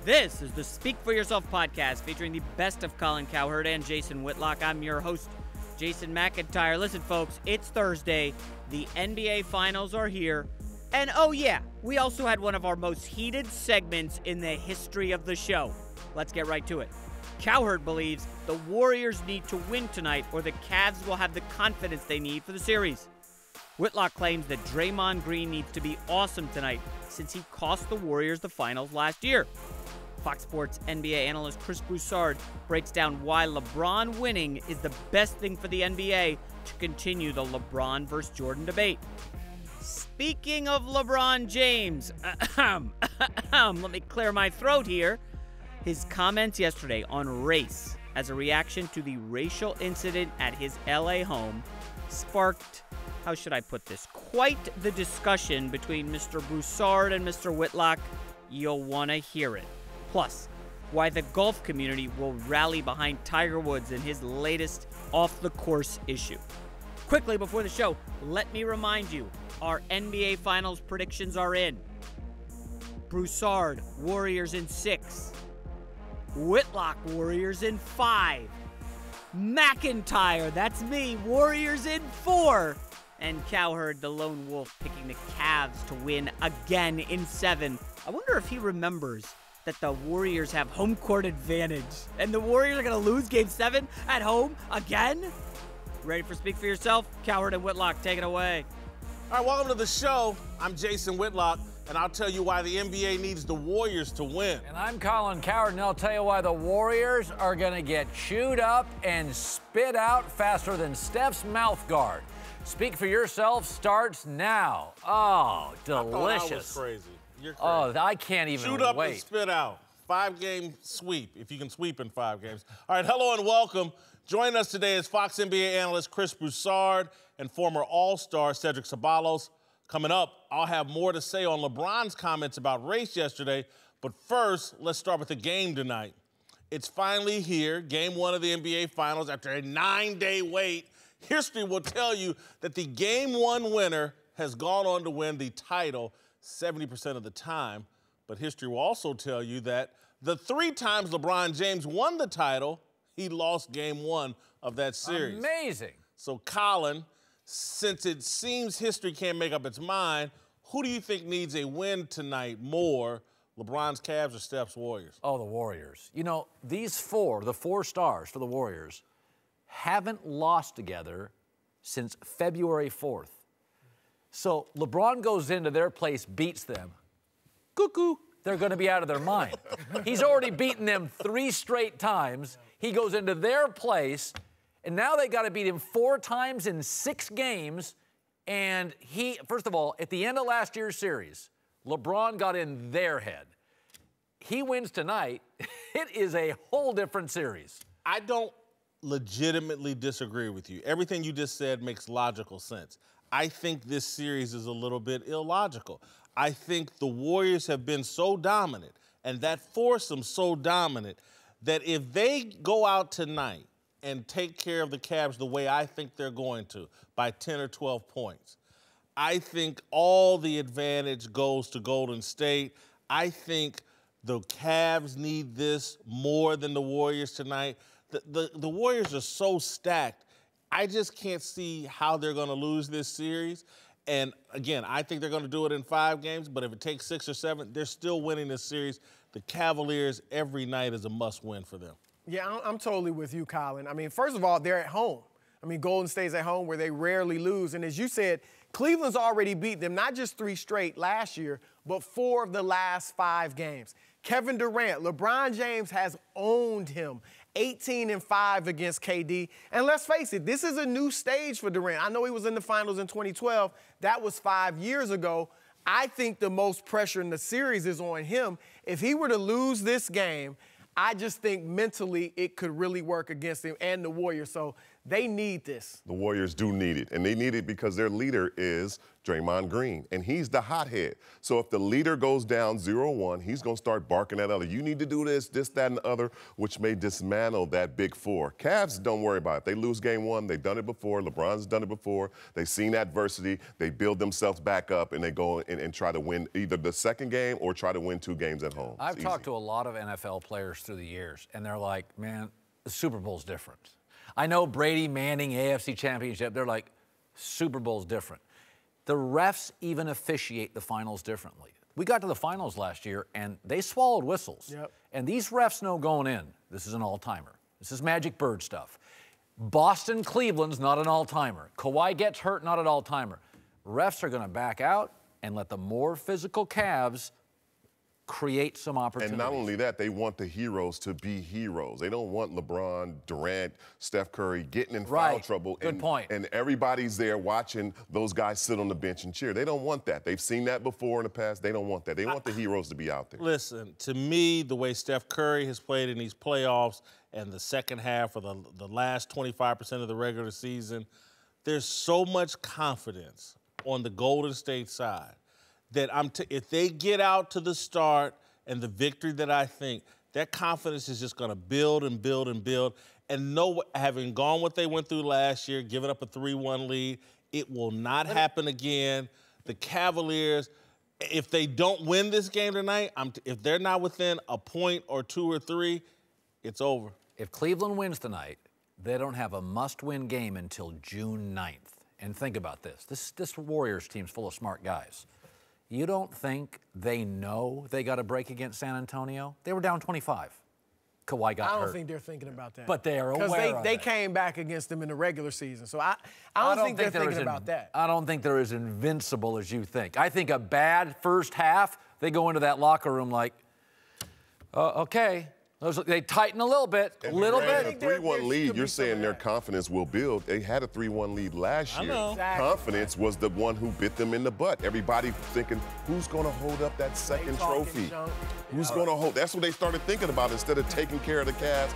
This is the Speak for Yourself podcast featuring the best of Colin Cowherd and Jason Whitlock. I'm your host, Jason McIntyre. Listen, folks, it's Thursday. The NBA Finals are here. And oh yeah, we also had one of our most heated segments in the history of the show. Let's get right to it. Cowherd believes the Warriors need to win tonight or the Cavs will have the confidence they need for the series. Whitlock claims that Draymond Green needs to be awesome tonight since he cost the Warriors the finals last year. Fox Sports NBA analyst Chris Broussard breaks down why LeBron winning is the best thing for the NBA to continue the LeBron versus Jordan debate. Speaking of LeBron James, let me clear my throat here. His comments yesterday on race as a reaction to the racial incident at his LA home sparked, how should I put this, quite the discussion between Mr. Broussard and Mr. Whitlock. You'll want to hear it. Plus, why the golf community will rally behind Tiger Woods in his latest off-the-course issue. Quickly before the show, let me remind you, our NBA Finals predictions are in. Broussard, Warriors in 6. Whitlock, Warriors in 5. McIntyre, that's me, Warriors in 4. And Cowherd, the lone wolf, picking the Cavs to win again in 7. I wonder if he remembers that the Warriors have home court advantage. And the Warriors are going to lose Game 7 at home again? Ready for Speak for Yourself? Cowherd and Whitlock, take it away. All right, welcome to the show. I'm Jason Whitlock, and I'll tell you why the NBA needs the Warriors to win. And I'm Colin Cowherd, and I'll tell you why the Warriors are going to get chewed up and spit out faster than Steph's mouth guard. Speak for Yourself starts now. Oh, delicious. I thought I was crazy. You're crazy. Oh, I can't even wait. Shoot up and spit out. 5-game sweep, if you can sweep in 5 games. All right, hello and welcome. Joining us today is Fox NBA analyst Chris Broussard and former All-Star Cedric Ceballos. Coming up, I'll have more to say on LeBron's comments about race yesterday. But first, let's start with the game tonight. It's finally here, Game 1 of the NBA Finals. After a 9-day wait, history will tell you that the Game 1 winner has gone on to win the title 70% of the time. But history will also tell you that the 3 times LeBron James won the title, he lost Game 1 of that series. Amazing. So, Colin, since it seems history can't make up its mind, who do you think needs a win tonight more, LeBron's Cavs or Steph's Warriors? Oh, the Warriors. You know, the 4 stars for the Warriors haven't lost together since February 4th. So LeBron goes into their place, beats them. Cuckoo. They're going to be out of their mind. He's already beaten them 3 straight times. He goes into their place, and now they got to beat him 4 times in 6 games. And he, first of all, at the end of last year's series, LeBron got in their head. He wins tonight. It is a whole different series. I don't legitimately disagree with you. Everything you just said makes logical sense. I think this series is a little bit illogical. I think the Warriors have been so dominant, and that foursome so dominant, that if they go out tonight and take care of the Cavs the way I think they're going to, by 10 or 12 points, I think all the advantage goes to Golden State. I think the Cavs need this more than the Warriors tonight. The Warriors are so stacked. I just can't see how they're going to lose this series. And, again, I think they're going to do it in 5 games, but if it takes 6 or 7, they're still winning this series. The Cavaliers, every night is a must-win for them. Yeah, I'm totally with you, Colin. I mean, first of all, they're at home. I mean, Golden State's at home where they rarely lose. And as you said, Cleveland's already beat them, not just 3 straight last year, but 4 of the last 5 games. Kevin Durant, LeBron James has owned him. 18-5 against KD. And let's face it, this is a new stage for Durant. I know he was in the finals in 2012. That was 5 years ago. I think the most pressure in the series is on him. If he were to lose this game, I just think mentally it could really work against him and the Warriors. So They need this. The Warriors do need it, and they need it because their leader is Draymond Green, and he's the hothead. So if the leader goes down 0-1, he's going to start barking at others. You need to do this, that, and the other, which may dismantle that big four. Cavs, don't worry about it. They lose game one. They've done it before. LeBron's done it before. They've seen adversity. They build themselves back up, and they go and try to win either the second game or try to win 2 games at home. I've talked to a lot of NFL players through the years, and they're like, man, the Super Bowl's different. I know Brady, Manning, AFC Championship, they're like, Super Bowl's different. The refs even officiate the finals differently. We got to the finals last year, and they swallowed whistles. Yep. And these refs know going in, this is an all-timer. This is Magic Bird stuff. Boston, Cleveland's not an all-timer. Kawhi gets hurt, not an all-timer. Refs are going to back out and let the more physical Cavs create some opportunities. And not only that, they want the heroes to be heroes. They don't want LeBron, Durant, Steph Curry getting in foul trouble. Good point. And everybody's there watching those guys sit on the bench and cheer. They don't want that. They've seen that before in the past. They don't want that. They want the heroes to be out there. Listen, to me, the way Steph Curry has played in these playoffs and the second half or the last 25% of the regular season, there's so much confidence on the Golden State side that if they get out to the start and the victory that I think, that confidence is just going to build and build and build. And having gone what they went through last year, giving up a 3-1 lead, it will not happen again. The Cavaliers, if they don't win this game tonight, if they're not within a point or 2 or 3, it's over. If Cleveland wins tonight, they don't have a must-win game until June 9th. And think about this. This Warriors team's full of smart guys. You don't think they know they got a break against San Antonio? They were down 25. Kawhi got hurt. I don't think they're thinking about that. But they are aware of it. Because they came back against them in the regular season. So I don't think they're thinking about that. I don't think they're as invincible as you think. I think a bad first half, they go into that locker room like, okay. They tighten a little bit, A 3-1 lead, you're saying their confidence will build. They had a 3-1 lead last year. Exactly. Confidence was the one who bit them in the butt. Everybody thinking, who's going to hold up that second trophy? Who's going to hold? That's what they started thinking about instead of taking care of the Cavs.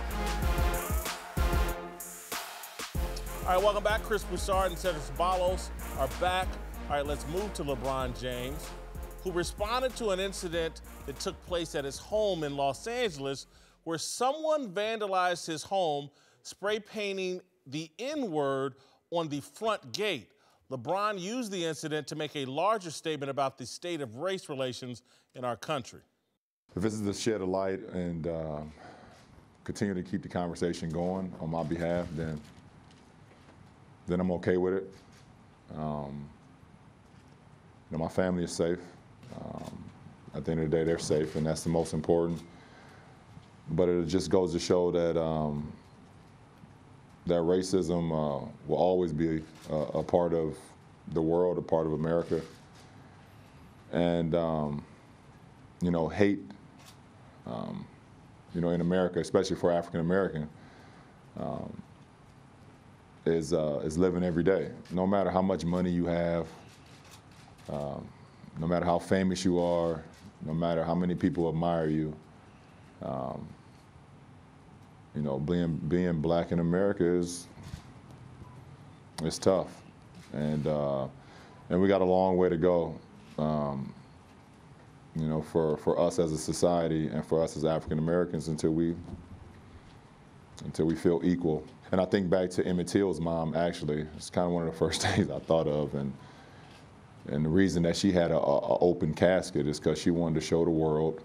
All right, welcome back. Chris Broussard and Cedric Ceballos are back. All right, let's move to LeBron James, who responded to an incident that took place at his home in Los Angeles where someone vandalized his home, spray painting the N-word on the front gate. LeBron used the incident to make a larger statement about the state of race relations in our country. If this is to shed a light and continue to keep the conversation going on my behalf, then I'm okay with it. My family is safe. At the end of the day, they're safe, and that's the most important. But it just goes to show that that racism will always be a part of the world, a part of America. And, hate, in America, especially for African American, is living every day. No matter how much money you have, no matter how famous you are, no matter how many people admire you, being black in America is tough, and we got a long way to go, for us as a society and for us as African Americans until we feel equal. And I think back to Emmett Till's mom. Actually, it's kind of one of the first things I thought of, and the reason that she had a open casket is because she wanted to show the world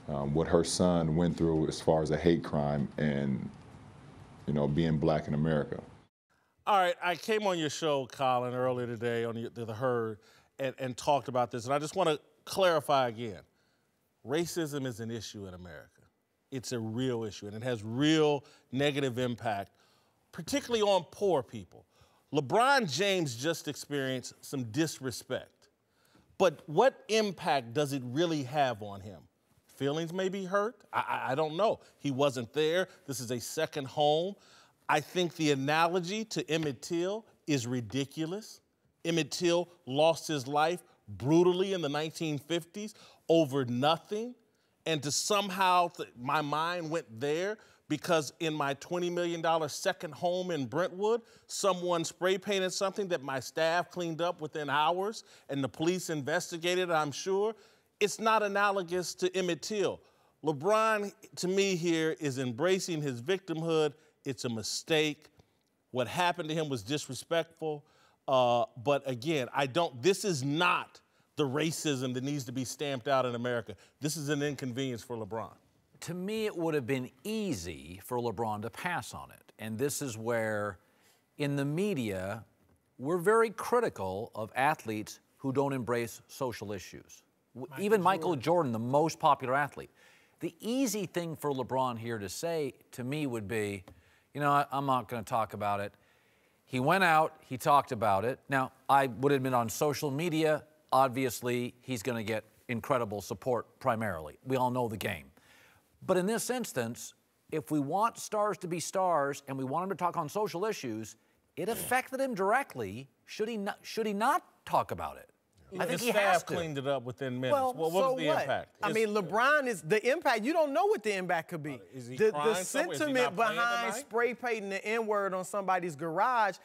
what her son went through as far as a hate crime and, being black in America. All right, I came on your show, Colin, earlier today on the Herd and talked about this, and I just want to clarify again. Racism is an issue in America. It's a real issue, and it has real negative impact, particularly on poor people. LeBron James just experienced some disrespect, but what impact does it really have on him? Feelings may be hurt. I don't know. He wasn't there. This is a second home. I think the analogy to Emmett Till is ridiculous. Emmett Till lost his life brutally in the 1950s over nothing. And to somehow, my mind went there because in my $20 million second home in Brentwood, someone spray painted something that my staff cleaned up within hours and the police investigated, I'm sure. It's not analogous to Emmett Till. LeBron, to me here, is embracing his victimhood. It's a mistake. What happened to him was disrespectful. But again, this is not the racism that needs to be stamped out in America. This is an inconvenience for LeBron. To me, it would have been easy for LeBron to pass on it. And this is where, in the media, we're very critical of athletes who don't embrace social issues. Even Michael Jordan, the most popular athlete. The easy thing for LeBron here to say to me would be, you know, I'm not going to talk about it. He went out, he talked about it. Now, I would admit on social media, obviously, he's going to get incredible support primarily. We all know the game. But in this instance, if we want stars to be stars and we want him to talk on social issues, it affected him directly. Should he not talk about it? I think His he has staff to. cleaned it up within minutes. Well, what so was the what? impact? I mean, LeBron is the impact. You don't know what the impact could be. Is he The crying somewhere? Is he sentiment not playing behind tonight? spray painting the N-word on somebody's garage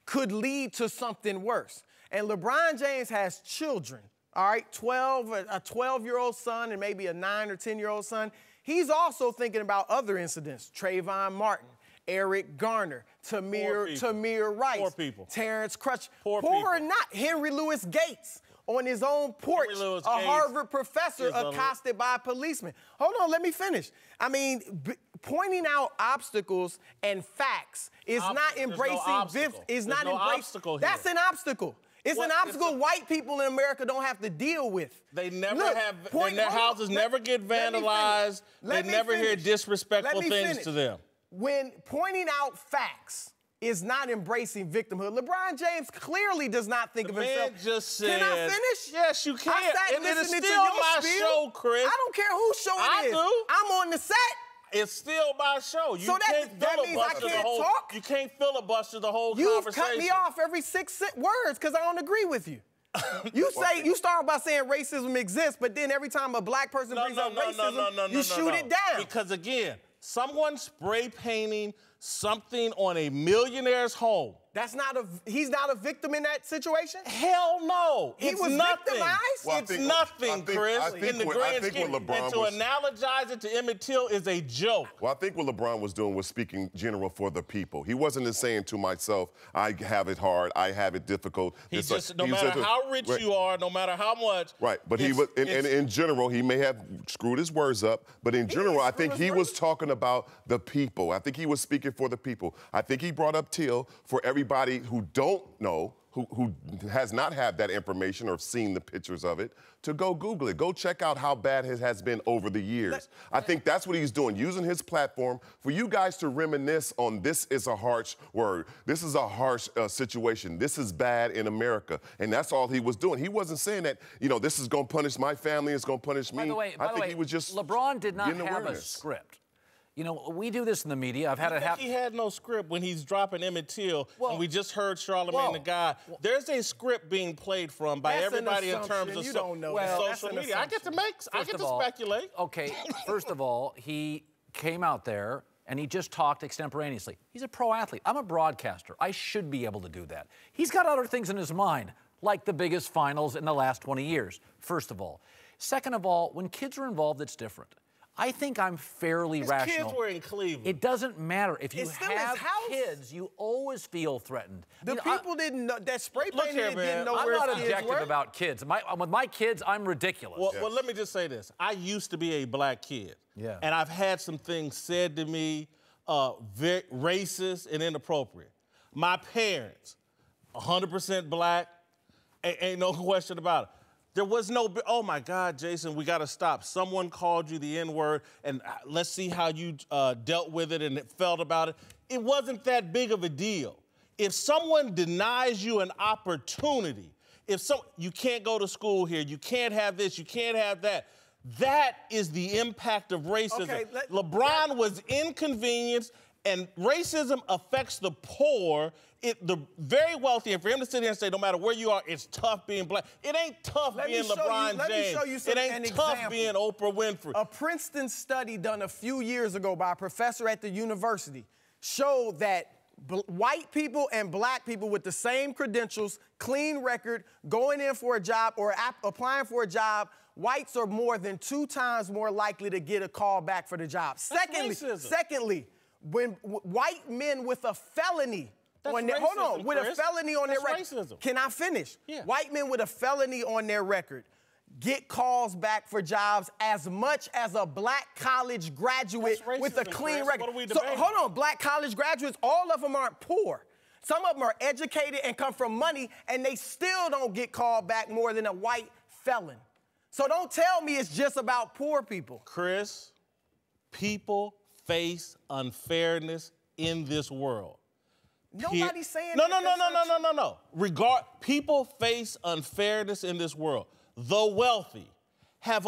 could lead to something worse. And LeBron James has children, all right, a 12-year-old son and maybe a 9 or 10-year-old son. He's also thinking about other incidents, Trayvon Martin, Eric Garner, Tamir Rice, Poor people. Terrence Crutch. Poor or people. not, Henry Louis Gates on his own porch, Louis a Gates Harvard professor is a- accosted by a policeman. Hold on, let me finish. I mean, pointing out obstacles and facts is not There's no embracing obstacle. is There's not no embracing. obstacle here. That's an obstacle. It's What? an obstacle white people in America don't have to deal with. They never Look, have, point- their hold on. houses never get Let me vandalized. finish. Let They me never hear finish. disrespectful Let me things finish. to them. When pointing out facts is not embracing victimhood, LeBron James clearly does not think of Man himself. just said, Can I finish? Yes, you can. I sat And it is listening still to your my spiel. show, Chris. I don't care whose show it I is. do. I'm on the set. It's still my show. You So that can't means I filibuster the can't whole. talk? You can't filibuster the whole You've conversation. cut me off every 6 words because I don't agree with you. You start by saying racism exists, but then every time a black person brings up racism, you shoot it down. Because again, someone spray painting something on a millionaire's home. He's not a victim in that situation? Hell no. He It's was nothing. victimized? Well, It's nothing, Chris, in the grand scheme. what LeBron And to was- analogize it to Emmett Till is a joke. Well, I think what LeBron was doing was speaking general for the people. He wasn't just saying to myself, I have it hard, I have it difficult. He just, no matter how rich you are, no matter how much. Right, but he was, in general, he may have screwed his words up, but in general, I think he was talking about the people. I think he was speaking for the people. I think he brought up Till for everybody who don't know, who has not had that information or seen the pictures of it, to go Google it. Go check out how bad it has been over the years. I think that's what he's doing, using his platform for you guys to reminisce on this is a harsh word. This is a harsh situation. This is bad in America. And that's all he was doing. He wasn't saying that, this is going to punish my family, it's going to punish me. By the way, he was just LeBron did not getting have awareness. a script. We do this in the media. I've had it happen. He had no script when he's dropping Emmett Till, and we just heard Charlamagne the God. There's a script being played from by That's an everybody in terms assumption. of You don't know that. That's social an media. I get to speculate. Okay, first of all, he came out there and he just talked extemporaneously. He's a pro athlete. I'm a broadcaster. I should be able to do that. He's got other things in his mind, like the biggest finals in the last 20 years, first of all. Second of all, when kids are involved, it's different. I think I'm fairly rational. His kids were in Cleveland. It doesn't matter. If you It's still have his house. kids, you always feel threatened. The people didn't know, that spray Look painting here, man. didn't know I'm where not his kids objective were. about kids. With my kids, I'm ridiculous. Well, let me just say this. I used to be a black kid. Yeah. And I've had some things said to me, very racist and inappropriate. My parents, 100% black, ain't no question about it. There was no, oh my God, Jason, we gotta stop. Someone called you the N-word, and let's see how you dealt with it and felt about it. It wasn't that big of a deal. If someone denies you an opportunity, you can't go to school here, you can't have this, you can't have that. That is the impact of racism. Okay, LeBron was inconvenienced, And racism affects the poor, the very wealthy. And for him to sit here and say, no matter where you are, it's tough being black. It ain't tough being LeBron James. It ain't tough being Oprah Winfrey. A Princeton study done a few years ago by a professor at the university showed that white people and black people with the same credentials, clean record, going in for a job or applying for a job, whites are more than 2 times more likely to get a call back for the job. Secondly, when white men with a felony on their, with a felony on their record. Can I finish? Yeah. White men with a felony on their record get calls back for jobs as much as a black college graduate with a clean record. What are we so debating? hold on, black college graduates, all of them aren't poor. Some of them are educated and come from money, and they still don't get called back more than a white felon. So don't tell me it's just about poor people. Chris, people face unfairness in this world. Nobody's saying No. People face unfairness in this world. The wealthy have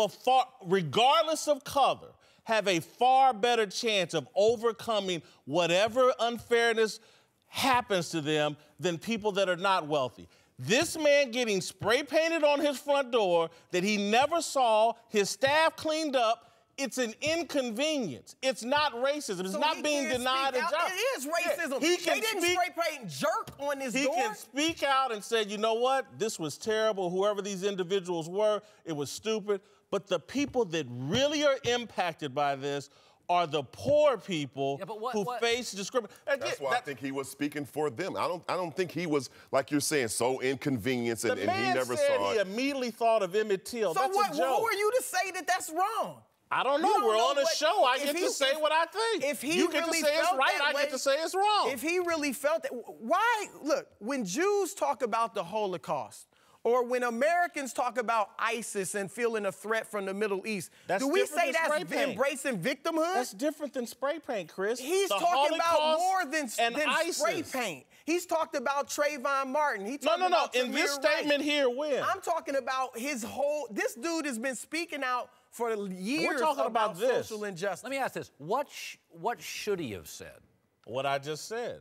regardless of color, have a far better chance of overcoming whatever unfairness happens to them than people that are not wealthy. This man getting spray painted on his front door that he never saw, his staff cleaned up, it's an inconvenience. It's not racism. It's not being denied a job. It is racism. They didn't spray paint jerk on his door. He can speak out and say, you know what? This was terrible. Whoever these individuals were, it was stupid. But the people that really are impacted by this are the poor people who face discrimination. That's why I think he was speaking for them. I don't think he was, like you're saying, so inconvenienced and he never saw it. He immediately thought of Emmett Till. So that's a joke. Who are you to say that that's wrong? I don't know. We're on a show. I get to say what I think. If he you get really to say it's felt right, that I get to say it's wrong. If he really felt that, why? Look, when Jews talk about the Holocaust, or when Americans talk about ISIS and feeling a threat from the Middle East, do we say that's embracing victimhood? That's different than spray paint, Chris. He's talking about more than spray paint. He's talked about Trayvon Martin. He talked about in this statement here, when? I'm talking about his whole. This dude has been speaking out for years. We're talking about this. Social injustice. Let me ask this: What should he have said? What I just said.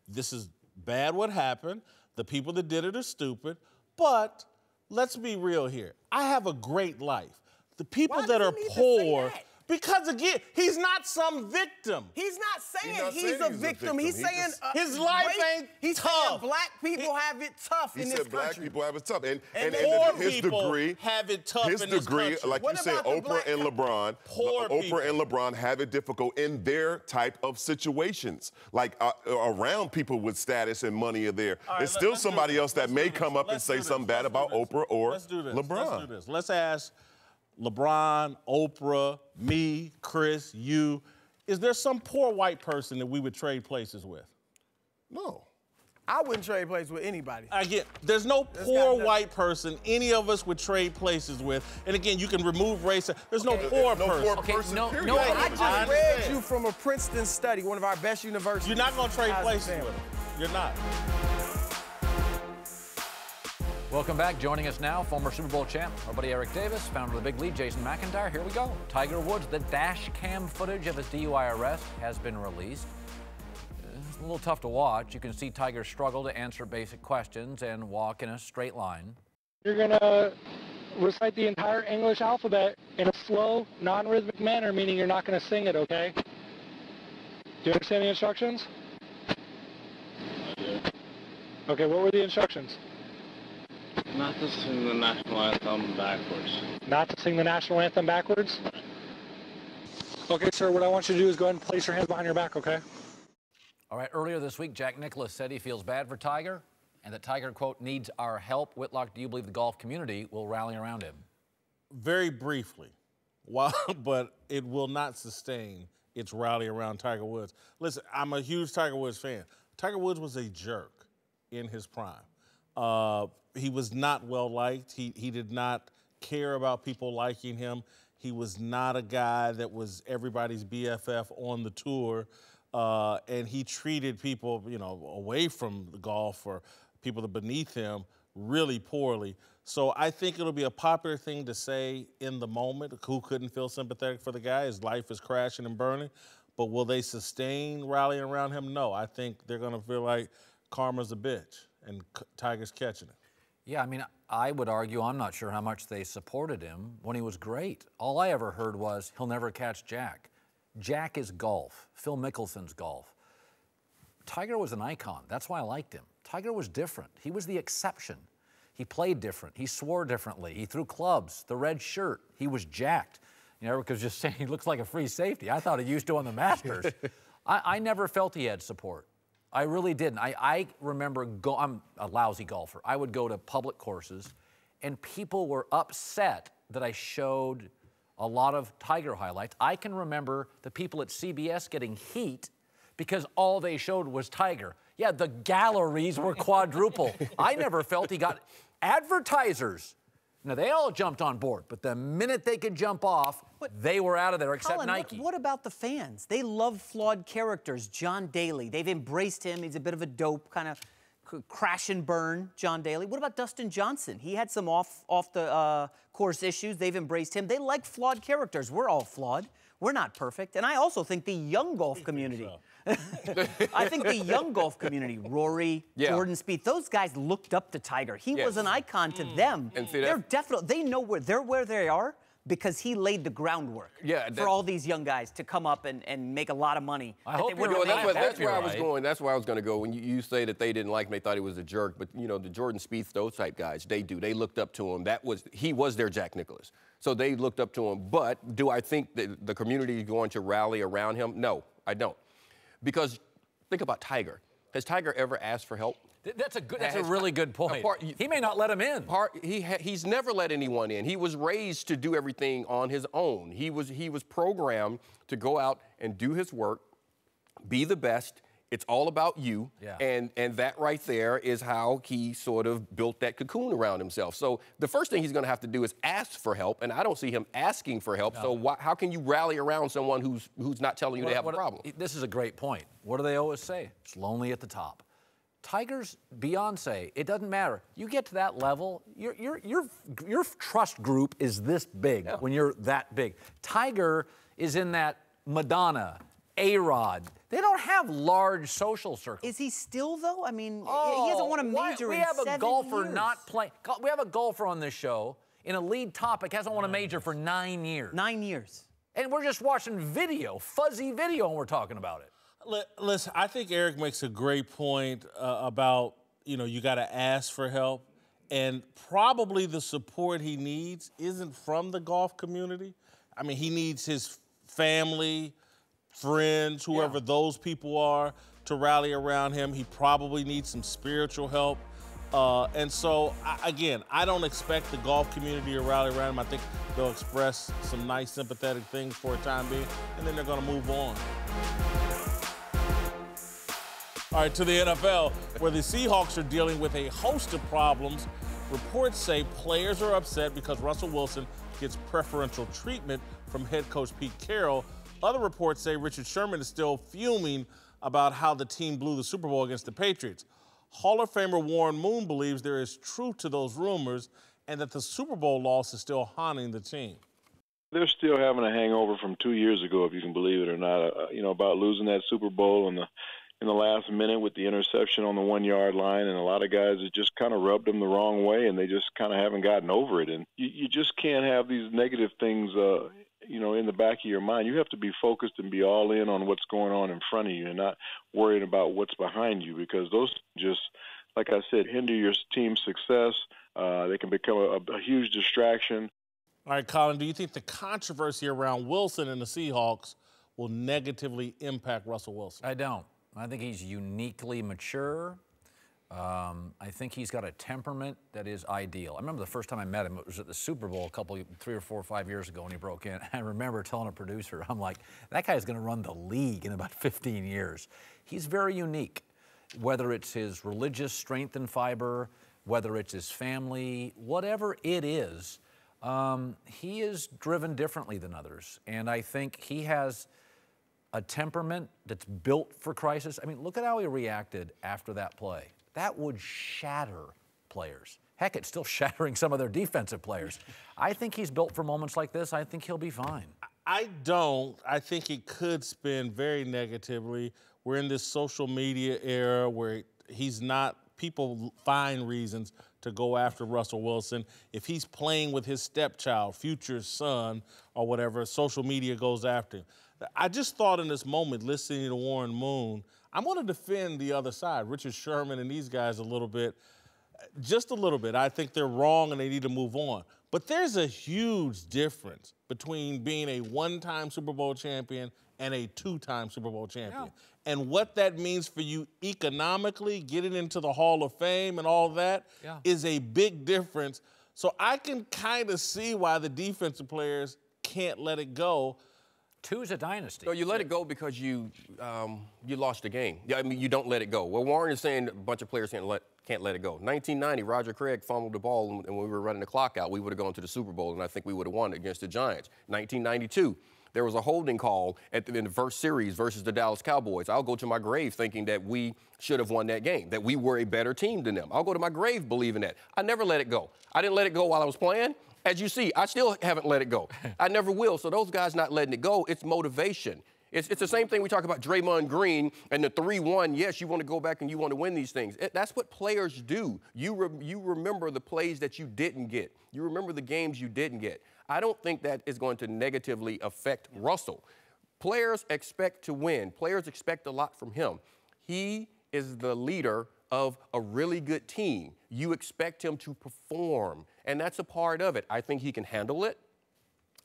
This is bad. What happened? The people that did it are stupid. But let's be real here. I have a great life. The people that are poor, because again, he's not some victim. He's not saying he's a victim. He's saying his life ain't he's tough. Saying black people have it tough in this country. He said black people have it tough. And poor his people degree, have it tough his in this degree, country. like you said, Oprah and LeBron. Oprah and LeBron have it difficult in their type of situations. Like around people with status and money are there. There's still somebody else that may come up and say something bad about Oprah or LeBron. Let's do this. Let's ask LeBron, Oprah, me, Chris, you. Is there some poor white person that we would trade places with? No. I wouldn't trade places with anybody. There's no poor white person any of us would trade places with. And again, you can remove race. There's no poor person. I just read you from a Princeton study, one of our best universities. You're not going to trade places with them. You're not. Welcome back. Joining us now, former Super Bowl champ, our buddy Eric Davis, founder of the Big Lead, Jason McIntyre. Here we go. Tiger Woods, the dash cam footage of his DUI arrest has been released. It's a little tough to watch. You can see Tiger struggle to answer basic questions and walk in a straight line. You're going to recite the entire English alphabet in a slow, non-rhythmic manner, meaning you're not going to sing it, okay? Do you understand the instructions? Okay, what were the instructions? Not to sing the national anthem backwards. Not to sing the national anthem backwards? Okay, sir, what I want you to do is go ahead and place your hands behind your back, okay? All right, earlier this week, Jack Nicklaus said he feels bad for Tiger and that Tiger, quote, needs our help. Whitlock, do you believe the golf community will rally around him? Very briefly, but it will not sustain its rally around Tiger Woods. Listen, I'm a huge Tiger Woods fan. Tiger Woods was a jerk in his prime. He was not well-liked. He did not care about people liking him. He was not a guy that was everybody's BFF on the tour. And he treated people, away from the golf or people that beneath him really poorly. So I think it'll be a popular thing to say in the moment. Who couldn't feel sympathetic for the guy? His life is crashing and burning. but will they sustain rallying around him? No. I think they're going to feel like karma's a bitch and Tiger's catching it. Yeah, I mean, I would argue I'm not sure how much they supported him when he was great. All I ever heard was he'll never catch Jack. Jack is golf. Phil Mickelson's golf. Tiger was an icon. That's why I liked him. Tiger was different. He was the exception. He played different. He swore differently. He threw clubs, the red shirt. He was jacked. You know, Eric was just saying he looks like a free safety. I thought he used to on the Masters. I never felt he had support. I really didn't. I remember, I'm a lousy golfer. I would go to public courses, and people were upset that I showed a lot of Tiger highlights. I can remember the people at CBS getting heat because all they showed was Tiger. Yeah, the galleries were quadruple. I never felt he got advertisers. Now, they all jumped on board, but the minute they could jump off, they were out of there, except Colin, Nike. What about the fans? They love flawed characters. John Daly, they've embraced him. He's a bit of a dope, kind of crash and burn, John Daly. What about Dustin Johnson? He had some off-the-course issues. They've embraced him. They like flawed characters. We're all flawed. We're not perfect. And I also think the young golf community, I think the young golf community, Rory, Jordan Spieth, those guys looked up to Tiger. He was an icon to them. And see, they're definitely, they know where they are because he laid the groundwork for all these young guys to come up and make a lot of money. I hope you're that's where I was going. That's where I was going to go. When you say that they didn't like him, they thought he was a jerk. But, you know, the Jordan Spieth, those type guys, they do. They looked up to him. He was their Jack Nicklaus. So they looked up to him. But do I think that the community is going to rally around him? No, I don't. Because think about Tiger. Has Tiger ever asked for help? That's a really good point. He may not let him in. He's never let anyone in. He was raised to do everything on his own. He was programmed to go out and do his work, be the best. It's all about you. Yeah. And that right there is how he sort of built that cocoon around himself. So the first thing he's going to have to do is ask for help, and I don't see him asking for help. No. So how can you rally around someone who's not telling you they have a problem? This is a great point. What do they always say? It's lonely at the top. Tiger's Beyonce, it doesn't matter. You get to that level, your trust group is this big when you're that big. Tiger is in that Madonna, A-Rod. They don't have large social circles. Is he still, though? I mean, he hasn't won a major in 7 years. We have a golfer not playing. We have a golfer on this show in a lead topic, hasn't won a major for 9 years. 9 years. And we're just watching video, fuzzy video, and we're talking about it. Listen, I think Eric makes a great point about, you got to ask for help. And probably the support he needs isn't from the golf community. I mean, he needs his family, friends, whoever those people are, to rally around him. He probably needs some spiritual help. And so, again, I don't expect the golf community to rally around him. I think they'll express some nice, sympathetic things for a time being, and then they're going to move on. All right, to the NFL, where the Seahawks are dealing with a host of problems. Reports say players are upset because Russell Wilson gets preferential treatment from head coach Pete Carroll. Other reports say Richard Sherman is still fuming about how the team blew the Super Bowl against the Patriots. Hall of Famer Warren Moon believes there is truth to those rumors and that the Super Bowl loss is still haunting the team. They're still having a hangover from 2 years ago, if you can believe it or not, about losing that Super Bowl in the last minute with the interception on the 1 yard line, and a lot of guys, it just kind of rubbed them the wrong way, and they just kind of haven't gotten over it. And you just can't have these negative things, in the back of your mind. You have to be focused and be all in on what's going on in front of you and not worrying about what's behind you, because those just, like I said, hinder your team's success. They can become a huge distraction. All right, Colin, do you think the controversy around Wilson and the Seahawks will negatively impact Russell Wilson? I don't. I think he's uniquely mature. I think he's got a temperament that is ideal. I remember the first time I met him, it was at the Super Bowl 3 or 4 or 5 years ago when he broke in. I remember telling a producer, I'm like, that guy's going to run the league in about 15 years. He's very unique, whether it's his religious strength and fiber, whether it's his family, whatever it is, he is driven differently than others. And I think he has a temperament that's built for crisis. I mean, look at how he reacted after that play. That would shatter players. Heck, it's still shattering some of their defensive players. I think he's built for moments like this. I think he'll be fine. I don't. I think it could spin very negatively. We're in this social media era where people find reasons to go after Russell Wilson. If he's playing with his stepchild, future son, or whatever, social media goes after him. I just thought in this moment, listening to Warren Moon, I'm going to defend the other side, Richard Sherman and these guys a little bit, just a little bit. I think they're wrong and they need to move on. But there's a huge difference between being a one-time Super Bowl champion and a two-time Super Bowl champion. Yeah. And what that means for you economically, getting into the Hall of Fame and all that, is a big difference. So I can kind of see why the defensive players can't let it go. Two's a dynasty. No, you let it go because you lost the game. I mean, you don't let it go. Well, Warren is saying a bunch of players can't let it go. 1990, Roger Craig fumbled the ball, and when we were running the clock out, we would have gone to the Super Bowl, and I think we would have won against the Giants. 1992, there was a holding call in the first series versus the Dallas Cowboys. I'll go to my grave thinking that we should have won that game, that we were a better team than them. I'll go to my grave believing that. I never let it go. I didn't let it go while I was playing. As you see, I still haven't let it go. I never will. So those guys not letting it go, it's motivation. It's the same thing we talk about Draymond Green and the 3-1. Yes, you want to go back and you want to win these things. That's what players do. You remember the plays that you didn't get. You remember the games you didn't get. I don't think that is going to negatively affect Russell. Players expect to win. Players expect a lot from him. He is the leader of a really good team. You expect him to perform, and that's a part of it. I think he can handle it.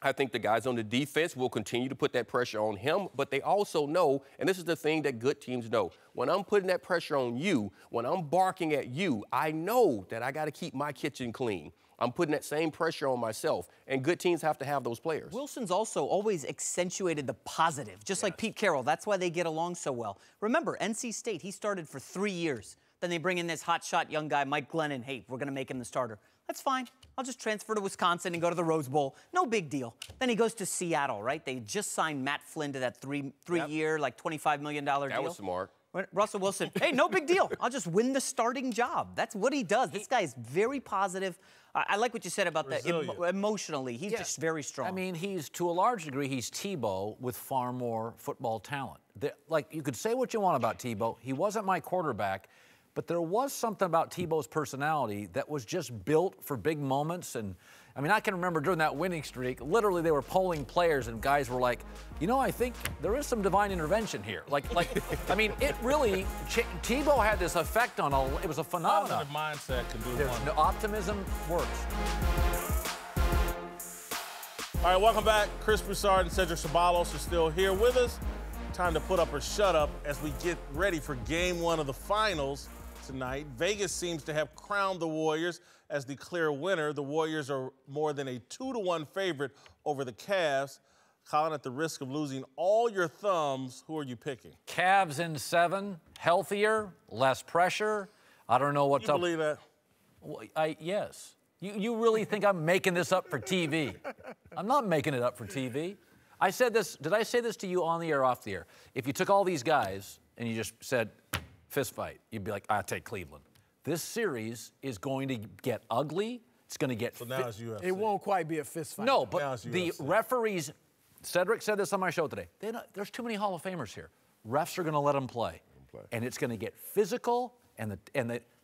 I think the guys on the defense will continue to put that pressure on him, but they also know, and this is the thing that good teams know, when I'm putting that pressure on you, when I'm barking at you, I know that I got to keep my kitchen clean. I'm putting that same pressure on myself, and good teams have to have those players. Wilson's also always accentuated the positive, just like Pete Carroll. That's why they get along so well. Remember, NC State, he started for 3 years. Then they bring in this hotshot young guy, Mike Glennon. Hey, we're going to make him the starter. That's fine. I'll just transfer to Wisconsin and go to the Rose Bowl. No big deal. Then he goes to Seattle, right? They just signed Matt Flynn to that three-year, like $25 million deal. That was smart. Russell Wilson, hey, no big deal. I'll just win the starting job. That's what he does. This guy is very positive. I like what you said about that. Emotionally, he's just very strong. I mean, to a large degree, he's Tebow with far more football talent. Like, you could say what you want about Tebow. He wasn't my quarterback, but there was something about Tebow's personality that was just built for big moments. And, I mean, I can remember during that winning streak, literally they were polling players and guys were like, you know, I think there is some divine intervention here. Like I mean, it really, Tebow had this effect on it was a phenomenon. Positive mindset can do it. Optimism works. All right, welcome back. Chris Broussard and Cedric Ceballos are still here with us. Time to put up or shut up as we get ready for game one of the finals tonight. Vegas seems to have crowned the Warriors as the clear winner. The Warriors are more than a 2-1 favorite over the Cavs. Colin, at the risk of losing all your thumbs, who are you picking? Cavs in 7, healthier, less pressure. I don't know what's up. You believe that? Well, yes. You really think I'm making this up for TV? I'm not making it up for TV. I said this. Did I say this to you on the air or off the air? If you took all these guys and you just said fist fight, you'd be like, I take Cleveland. This series is going to get ugly. It's going to get. So now it's UFC. It won't quite be a fist fight. No, but the referees. Cedric said this on my show today. There's too many Hall of Famers here. Refs are going to let them play, and it's going to get physical. And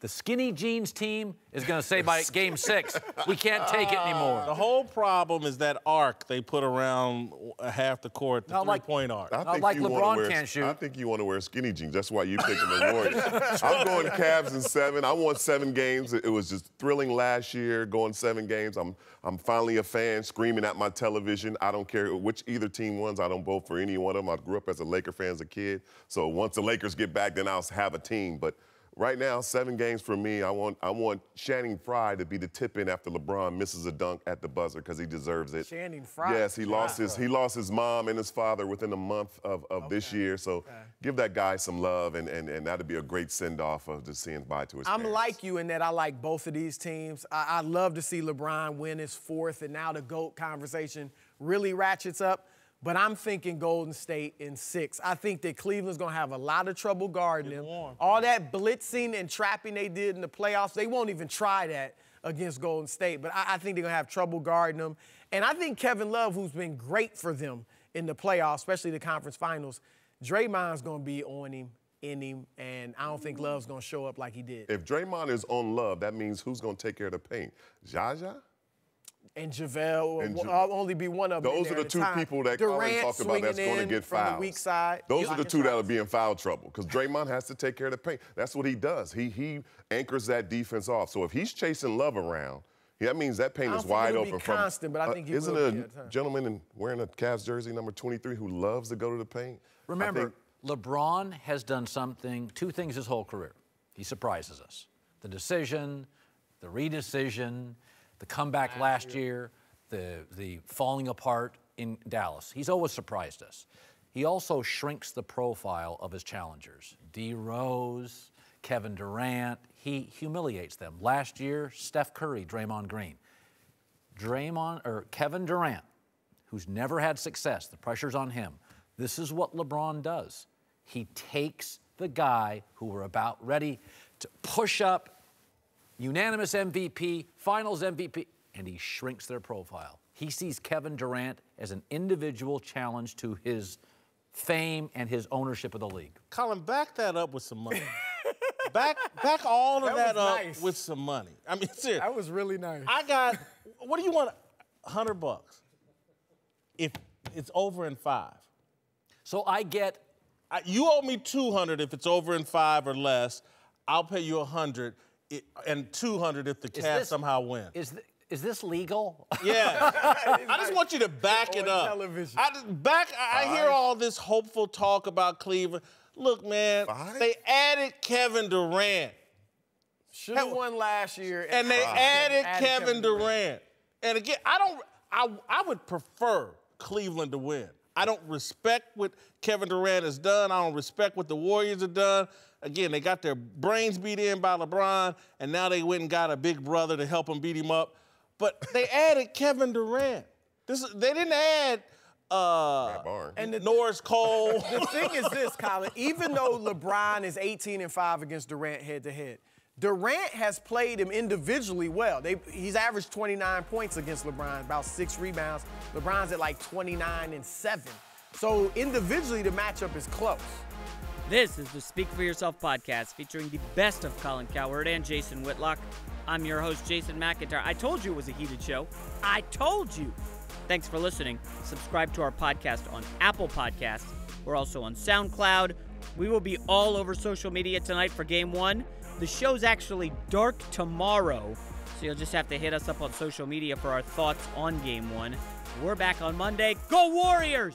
the skinny jeans team is going to say by game 6, we can't take it anymore. The whole problem is that arc they put around half the court, the three-point arc. Not like LeBron can't shoot. I think you want to wear skinny jeans. That's why you're picking the Warriors. I'm going Cavs in 7. I won 7 games. It was just thrilling last year, going 7 games. I'm finally a fan, screaming at my television. I don't care which either team wins. I don't vote for any one of them. I grew up as a Laker fan as a kid. So once the Lakers get back, then I'll have a team. But right now, 7 games for me. I want Channing Frye to be the tip-in after LeBron misses a dunk at the buzzer because he deserves it. Channing Frye? Yes, he lost his mom and his father within a month of this year. So give that guy some love, and that'd be a great send-off of just saying bye to his parents. I'm like you in that I like both of these teams. I'd love to see LeBron win his 4th, and now the GOAT conversation really ratchets up. But I'm thinking Golden State in 6. I think that Cleveland's going to have a lot of trouble guarding them. All that blitzing and trapping they did in the playoffs, they won't even try that against Golden State. But I think they're going to have trouble guarding them. And I think Kevin Love, who's been great for them in the playoffs, especially the conference finals, Draymond's going to be on him, in him, and I don't think Love's going to show up like he did. If Draymond is on Love, that means who's going to take care of the paint? Jaja? And JaVale will only be one of them. Those are the two people that Colin talked about that's going to get fouls. The weak side. Those are the two that will be in foul trouble because Draymond has to take care of the paint. That's what he does. He anchors that defense off. So if he's chasing Love around, that means that paint is wide open. Be constant, but I think he isn't will a gentleman wearing a Cavs jersey number 23 who loves to go to the paint? Remember, LeBron has done two things his whole career. He surprises us. The decision, the redecision, the comeback last year, the falling apart in Dallas. He's always surprised us. He also shrinks the profile of his challengers. D. Rose, Kevin Durant, he humiliates them. Last year, Steph Curry, Draymond Green. Kevin Durant, who's never had success, the pressure's on him. This is what LeBron does. He takes the guy who we're about ready to push up, unanimous MVP, finals MVP, and he shrinks their profile. He sees Kevin Durant as an individual challenge to his fame and his ownership of the league. Colin, back that up with some money. back all of that up nice. With some money. I mean, seriously. That was really nice. I got, what do you want? $100 if it's over in 5. So I get. You owe me $200 if it's over in 5 or less. I'll pay you $100 and $200 if the Cavs somehow win. Is this legal? Yeah. I just want you to back it up. Television. I hear all this hopeful talk about Cleveland. Look, man, they added Kevin Durant. Should have won last year. And they added Kevin Durant. And again, I would prefer Cleveland to win. I don't respect what Kevin Durant has done. I don't respect what the Warriors have done. Again, they got their brains beat in by LeBron, and now they went and got a big brother to help them beat him up. But they added Kevin Durant. They didn't add Norris Cole. The thing is this, Colin. Even though LeBron is 18-5 against Durant head-to-head, Durant has played him individually well. He's averaged 29 points against LeBron, about 6 rebounds. LeBron's at like 29-7. So individually, the matchup is close. This is the Speak For Yourself podcast featuring the best of Colin Cowherd and Jason Whitlock. I'm your host, Jason McIntyre. I told you it was a heated show. I told you. Thanks for listening. Subscribe to our podcast on Apple Podcasts. We're also on SoundCloud. We will be all over social media tonight for Game 1. The show's actually dark tomorrow, so you'll just have to hit us up on social media for our thoughts on Game 1. We're back on Monday. Go Warriors!